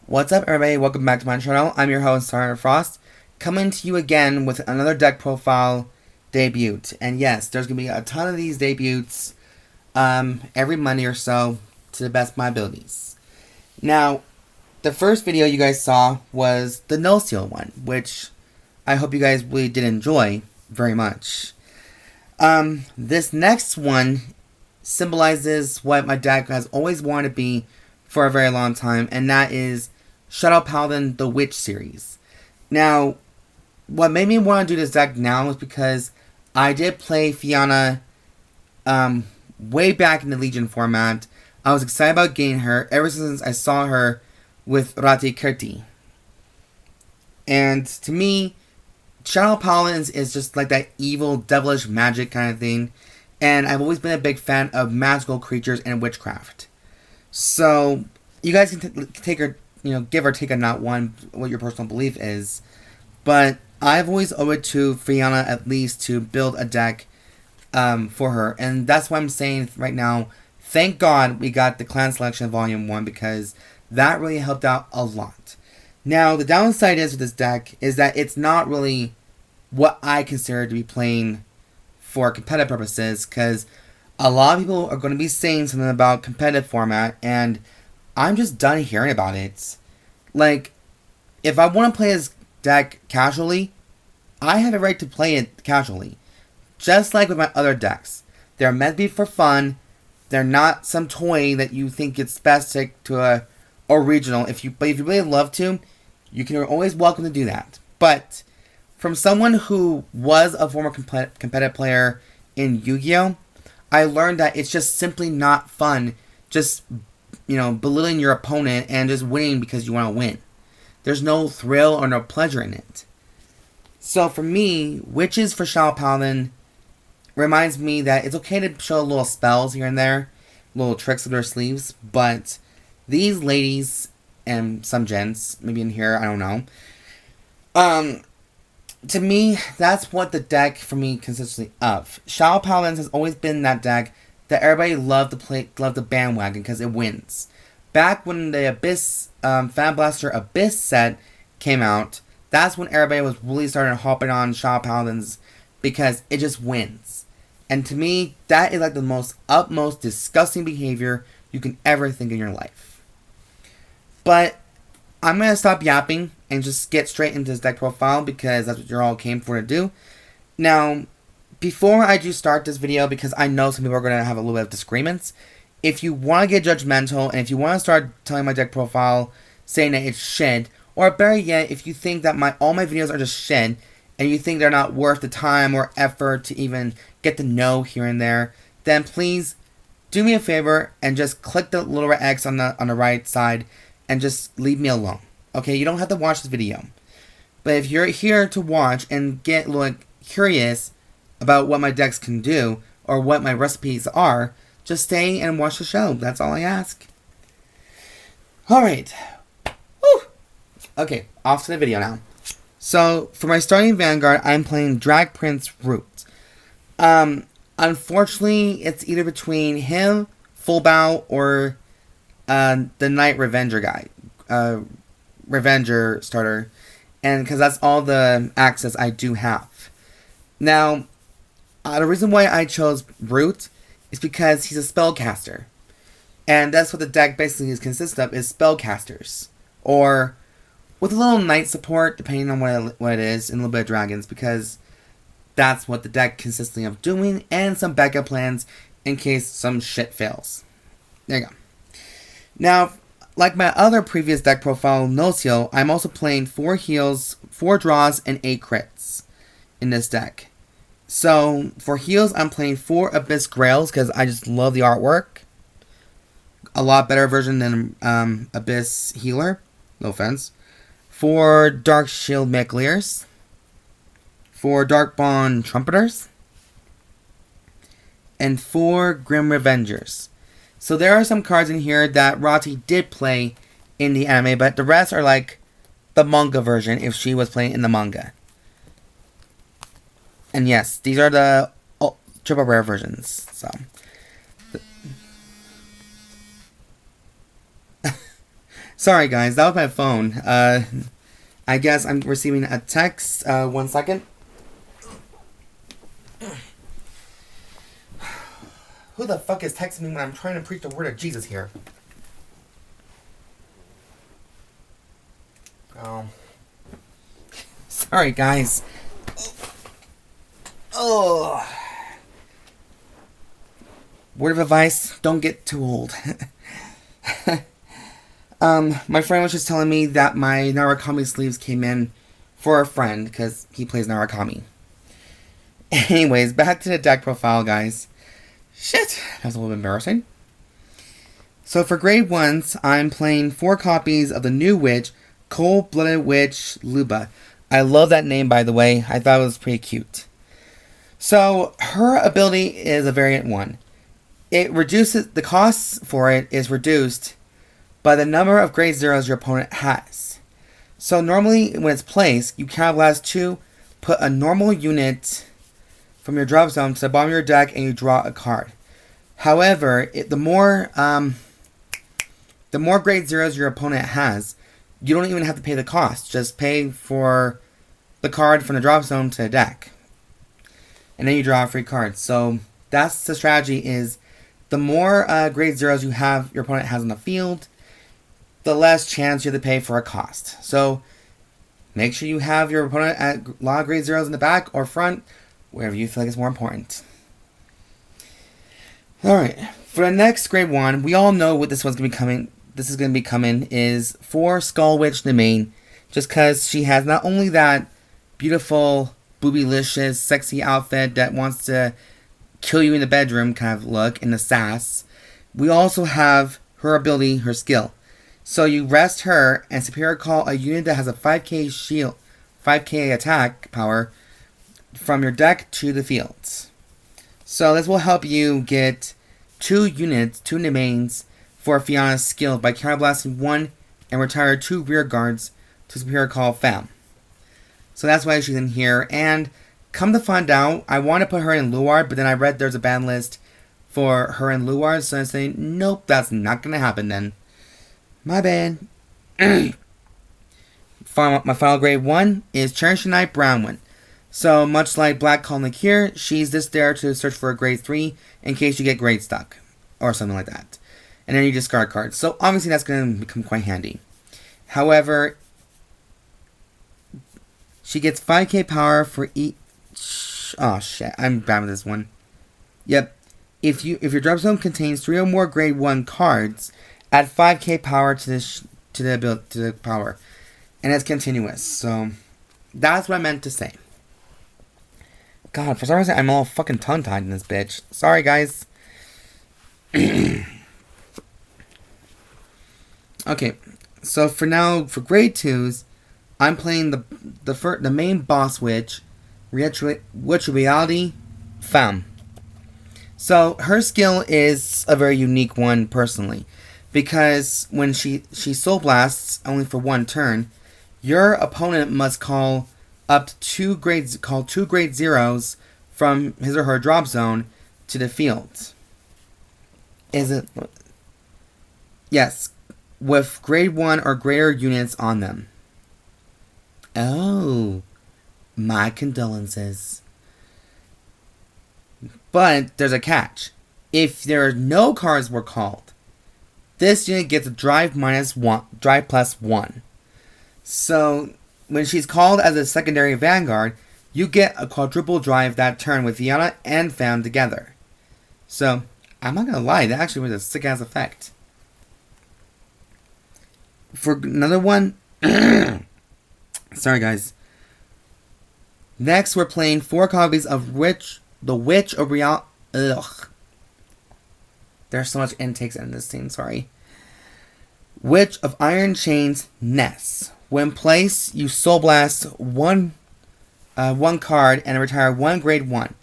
What's up, everybody? Welcome back to my channel. I'm your host, Siren Frost, coming to you again with another deck profile debut. And yes, there's going to be a ton of these debuts every Monday or so, to the best of my abilities. Now, the first video you guys saw was the No Seal one, which I hope you guys really did enjoy very much. This next one symbolizes what my deck has always wanted to be for a very long time, and that is Shadow Paladin, the Witch series. Now, what made me want to do this deck now is because I did play Fianna way back in the Legion format. I was excited about getting her ever since I saw her with Rute. And to me, Shadow Paladins is just like that evil, devilish magic kind of thing. And I've always been a big fan of magical creatures and witchcraft. So, you guys can take or, give or take a not one what your personal belief is. But I've always owed it to Fianna at least to build a deck for her. And that's why I'm saying right now, thank God we got the Clan Selection Volume 1 because that really helped out a lot. Now, the downside is with this deck is that it's not really what I consider to be playing for competitive purposes, because a lot of people are going to be saying something about competitive format, and I'm just done hearing about it. Like, if I want to play this deck casually, I have a right to play it casually. Just like with my other decks. They're meant to be for fun. They're not some toy that you think it's best to take to a original. But if you really love to, you can always welcome to do that. But from someone who was a former competitive player in Yu-Gi-Oh!, I learned that it's just simply not fun just, belittling your opponent and just winning because you want to win. There's no thrill or no pleasure in it. So for me, Witches for Shadow Paladin reminds me that it's okay to show little spells here and there, little tricks up their sleeves, but these ladies and some gents, maybe in here, I don't know, to me, that's what the deck for me consists of. Shadow Paladins has always been that deck that everybody loved to play, loved the bandwagon because it wins. Back when the Abyss, Fan Blaster Abyss set came out, that's when everybody was really starting hopping on Shadow Paladins because it just wins. And to me, that is like the most utmost disgusting behavior you can ever think in your life. But I'm going to stop yapping and just get straight into this deck profile because that's what you all came for to do. Now, before I do start this video, because I know some people are going to have a little bit of disagreements, if you want to get judgmental and if you want to start telling my deck profile saying that it's shit, or better yet, if you think that all my videos are just shit and you think they're not worth the time or effort to even get to know here and there, then please do me a favor and just click the little red X on the right side and just leave me alone. Okay, you don't have to watch this video. But if you're here to watch and get curious about what my decks can do or what my recipes are, just stay and watch the show. That's all I ask. Alright. Woo! Okay, off to the video now. So, for my starting Vanguard, I'm playing DragPrince Rute. Unfortunately, it's either between him, Full Bow, or the Knight Revenger guy. Revenger starter. And because that's all the access I do have. Now, the reason why I chose Rute is because he's a spellcaster. And that's what the deck basically consists of, is spellcasters. Or with a little knight support, depending on what it is, and a little bit of dragons, because that's what the deck consists of doing, and some backup plans in case some shit fails. There you go. Now, like my other previous deck profile, No Seal, I'm also playing 4 heals, 4 draws, and 8 crits in this deck. So, for heals, I'm playing 4 Abyss Grails, because I just love the artwork. A lot better version than Abyss Healer. No offense. 4 Dark Shield Mechleers. 4 Darkbond Trumpeters. And 4 Grim Revengers. So there are some cards in here that Rute did play in the anime, but the rest are like the manga version if she was playing in the manga. And yes, these are the triple rare versions. Sorry guys, that was my phone. I guess I'm receiving a text. 1 second. Who the fuck is texting me when I'm trying to preach the word of Jesus here? Oh. Sorry, guys. Oh. Word of advice, don't get too old. My friend was just telling me that my Narukami sleeves came in for a friend, because he plays Narukami. Anyways, back to the deck profile, guys. Shit, that was a little bit embarrassing. So for grade 1s, I'm playing 4 copies of the new witch, Cold-Blooded Witch Luba. I love that name, by the way. I thought it was pretty cute. So her ability is a variant 1. It reduces, the cost for it is reduced by the number of grade 0s your opponent has. So normally when it's placed, you counterblast 2, put a normal unit from your drop zone to the bottom of your deck, and you draw a card. However, the more grade 0s your opponent has, you don't even have to pay the cost. Just pay for the card from the drop zone to the deck. And then you draw a free card. So that's the strategy, is the more grade 0s you have, your opponent has on the field, the less chance you have to pay for a cost. So make sure you have your opponent at a lot of grade 0s in the back or front, wherever you feel like it's more important. Alright, for the next grade 1, we all know what this one's going to be coming. This is going to be coming is 4 Skull Witch Nemain, just because she has not only that beautiful, boobylicious, sexy outfit that wants to kill you in the bedroom kind of look and the sass. We also have her ability, her skill. So you rest her and superior call a unit that has a 5k shield, 5k attack power from your deck to the field. So this will help you get 2 units, 2 Nemains for Fianna's skill by counterblasting 1 and retire 2 rear guards to superior call Femme. So that's why she's in here. And come to find out, I want to put her in Luard, but then I read there's a ban list for her in Luard, so I'm saying, nope, that's not going to happen then. My bad. My final grade 1 is Cherishing Knight Branwen. So much like Black Colonic here, she's just there to search for a grade 3 in case you get grade stuck or something like that. And then you discard cards. So obviously that's going to become quite handy. However, she gets 5k power for each. Oh shit, I'm bad with this one. Yep. If your drop zone contains 3 or more grade 1 cards, add 5k power to the power, and it's continuous. So that's what I meant to say. God, for some reason I'm all fucking tongue-tied in this bitch. Sorry, guys. Okay, so for now, for grade 2s, I'm playing the main boss witch, Witch Reality, Femme. So her skill is a very unique one personally, because when she soul blasts only for 1 turn, your opponent must call up to 2 grade 0s from his or her drop zone to the field. Is it? Yes, with grade 1 or greater units on them. Oh, my condolences. But there's a catch. If there are no cards were called, this unit gets a drive plus 1. So when she's called as a secondary Vanguard, you get a quadruple drive that turn with Fianna and Femme together. So I'm not gonna lie, that actually was a sick ass effect. For another one, sorry guys. Next, we're playing 4 copies of the Witch of Real. Ugh. There's so much intakes in this scene. Sorry. Witch of Iron Chains, Ness. When placed, you soul blast one card and retire 1 grade 1.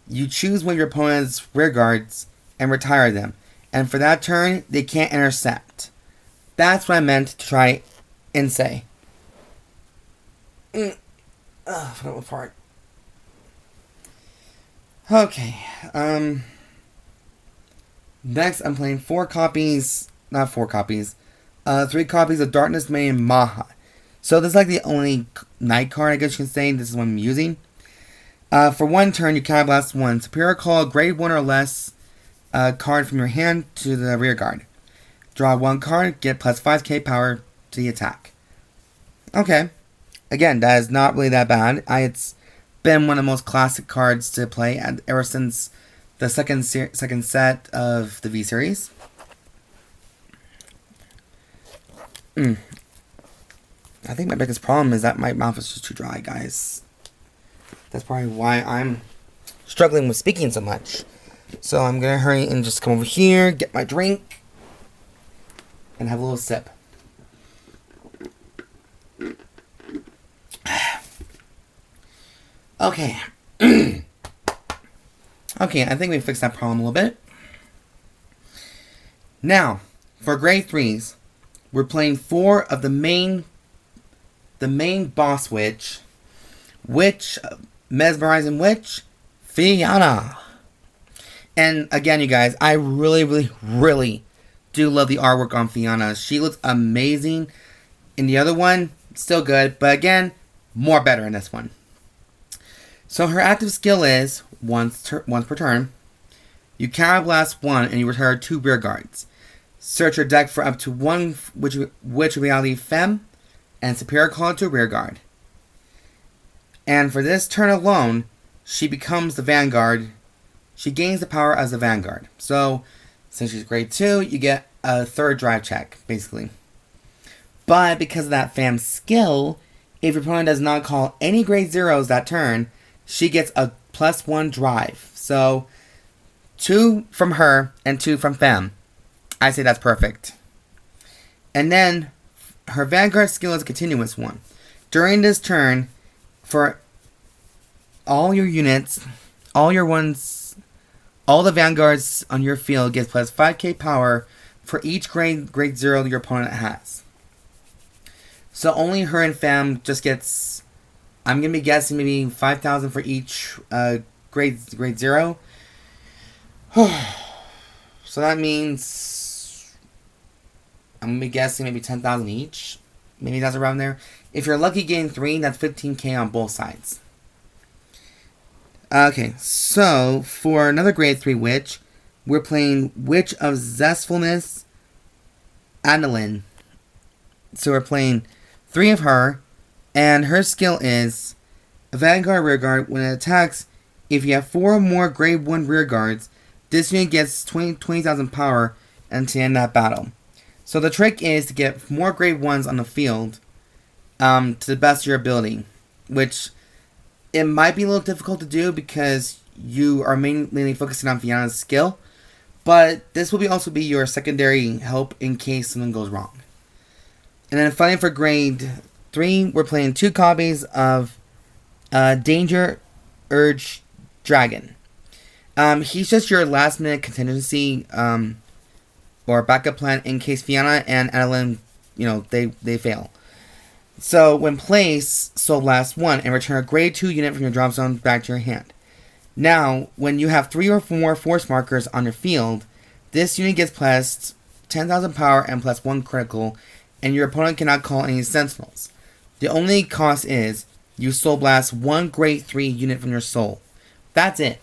You choose one of your opponent's rear guards and retire them. And for that turn, they can't intercept. That's what I meant to try and say. Final part. Okay. Next, I'm playing 4 copies. Not 4 copies. 3 copies of Darkness, Maiden, Macha. So this is like the only night card, I guess you can say. This is what I'm using. For 1 turn, you can blast 1. Superior call, grade 1 or less card from your hand to the rear guard. Draw 1 card, get plus 5k power to the attack. Okay. Again, that is not really that bad. It's been one of the most classic cards to play ever since the second set of the V series. I think my biggest problem is that my mouth is just too dry, guys. That's probably why I'm struggling with speaking so much. So I'm gonna hurry and just come over here, get my drink, and have a little sip. Okay. Okay, I think we fixed that problem a little bit. Now, for grade 3s, we're playing 4 of the main boss witch, Mesmerizing Witch, Fianna. And again, you guys, I really do love the artwork on Fianna. She looks amazing. In the other one, still good, but again, more better in this one. So her active skill is, once per turn, you Counter Blast 1 and you return 2 rear guards. Search your deck for up to 1 Witch Reality Femme and Superior Call to a rear guard. And for this turn alone, she becomes the Vanguard. She gains the power as the Vanguard. So, since she's grade 2, you get a 3rd drive check, basically. But because of that Femme skill, if your opponent does not call any grade 0s that turn, she gets a +1 drive. So, 2 from her and 2 from Femme. I say that's perfect. And then, her Vanguard skill is a continuous one. During this turn, for all your units, all the Vanguards on your field gets plus 5k power for each grade 0 your opponent has. So only her and Femme just gets, I'm going to be guessing maybe 5,000 for each grade 0. So that means I'm going to be guessing maybe 10,000 each. Maybe that's around there. If you're lucky getting 3, that's 15k on both sides. Okay, so for another grade 3 witch, we're playing Witch of Zestfulness, Annelynn. So we're playing 3 of her, and her skill is a Vanguard rear guard. When it attacks, if you have 4 or more grade 1 rear guards, this unit gets 20,000 power until the end of that battle. So the trick is to get more grade 1s on the field to the best of your ability, which it might be a little difficult to do because you are mainly focusing on Fianna's skill, but this will also be your secondary help in case something goes wrong. And then finally for grade 3, we're playing 2 copies of Danger-Lunge Dragon. He's just your last minute contingency or backup plan in case Fianna and Annelynn, they fail. So, when placed, Soul Blast 1 and return a grade 2 unit from your drop zone back to your hand. Now, when you have 3 or more force markers on your field, this unit gets plus 10,000 power and plus 1 critical, and your opponent cannot call any sentinels. The only cost is you Soul Blast 1 grade 3 unit from your soul. That's it.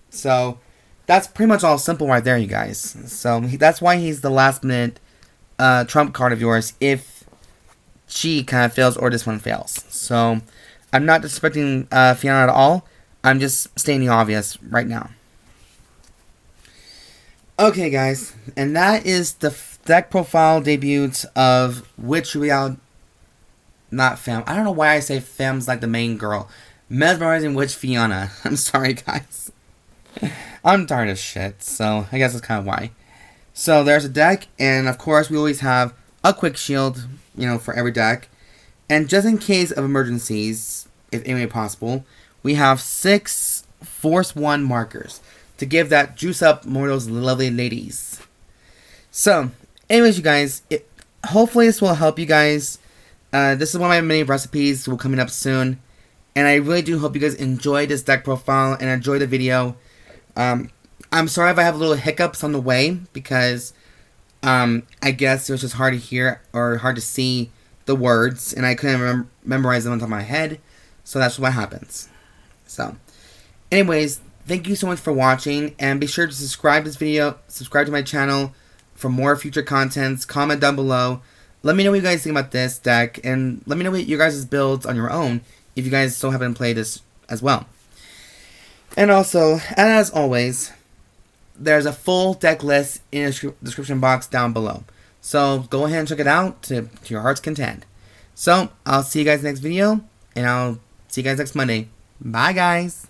So, that's pretty much all simple right there, you guys. So, that's why he's the last minute trump card of yours if she kind of fails or this one fails. So, I'm not disrespecting Fianna at all. I'm just stating the obvious right now. Okay, guys. And that is the deck profile debuts of Witch Reality... Not Femme. I don't know why I say Femme's like the main girl. Mesmerizing Witch Fianna. I'm sorry, guys. I'm tired of shit, so I guess that's kind of why. So, there's a deck, and of course, we always have a quick shield, for every deck. And just in case of emergencies, if any way possible, we have 6 Force 1 markers to give that juice up more of those lovely ladies. So, anyways, you guys, hopefully this will help you guys. This is one of my many recipes will coming up soon. And I really do hope you guys enjoy this deck profile and enjoy the video. I'm sorry if I have little hiccups on the way because I guess it was just hard to hear or hard to see the words, and I couldn't memorize them on top of my head, so that's what happens. So, anyways, thank you so much for watching, and be sure to subscribe to this video, subscribe to my channel for more future contents, comment down below, let me know what you guys think about this deck, and let me know what you guys' builds on your own, if you guys still haven't played this as well. And also, as always, there's a full deck list in the description box down below. So go ahead and check it out to your heart's content. So I'll see you guys next video, and I'll see you guys next Monday. Bye, guys.